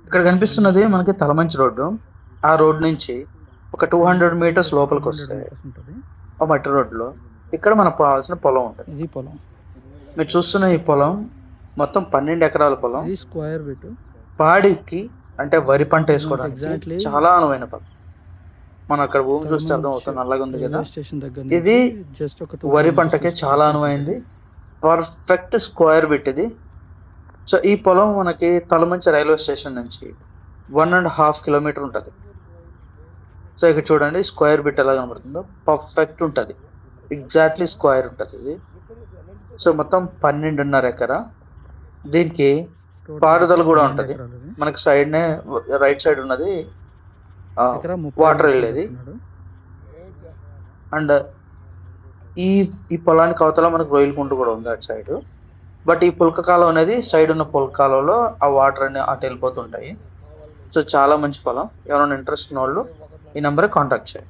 ఇక్కడ కనిపిస్తున్నది మనకి తలమంచి రోడ్డు. ఆ రోడ్ నుంచి ఒక 200 మీటర్స్ లోపలికి వస్తే ఉంటుంది. ఆ మట్టి రోడ్లో ఇక్కడ మనకు కావాల్సిన పొలం ఉంటుంది. ఇది పొలం. మీరు చూస్తున్న ఈ పొలం మొత్తం 12 ఎకరాల పొలం. ఇది స్క్వేర్ బిట్. పాడికి అంటే వరి పంట వేసుకోవడానికి ఎగ్జాక్ట్లీ చాలా అనువైన పొలం. మనం అక్కడ భూమి చూస్తే అర్థం అవుతుంది, నల్లగా ఉంది కదా. స్టేషన్ దగ్గర ఇది జస్ట్ ఒక వరి పంటకి చాలా అనువైంది. పర్ఫెక్ట్ స్క్వేర్ బిట్ ఇది. సో ఈ పొలం మనకి తలమంచి రైల్వే స్టేషన్ నుంచి 1.5 కిలోమీటర్ ఉంటుంది. సో ఇక్కడ చూడండి స్క్వేర్ బిట్ ఎలా కనబడుతుందో, పర్ఫెక్ట్ ఉంటుంది, ఎగ్జాక్ట్లీ స్క్వేర్ ఉంటుంది ఇది. సో మొత్తం 12.5 ఎకరా. దీనికి పారుదల కూడా ఉంటుంది. మనకి సైడ్నే రైట్ సైడ్ ఉన్నది వాటర్ వెళ్ళేది. అండ్ ఈ ఈ పొలానికి అవతల మనకు రొయ్యల కుంట కూడా ఉంది అటు సైడ్. బట్ ఈ పుల్క కాలువ అనేది సైడ్ ఉన్న పుల్క కాలువలో ఆ వాటర్ అన్ని అటు వెళ్ళిపోతుంటాయి. సో చాలా మంచి పొలం. ఎవరైనా ఇంట్రెస్ట్ ఉన్న వాళ్ళు ఈ నెంబర్కి కాంటాక్ట్ చేయండి.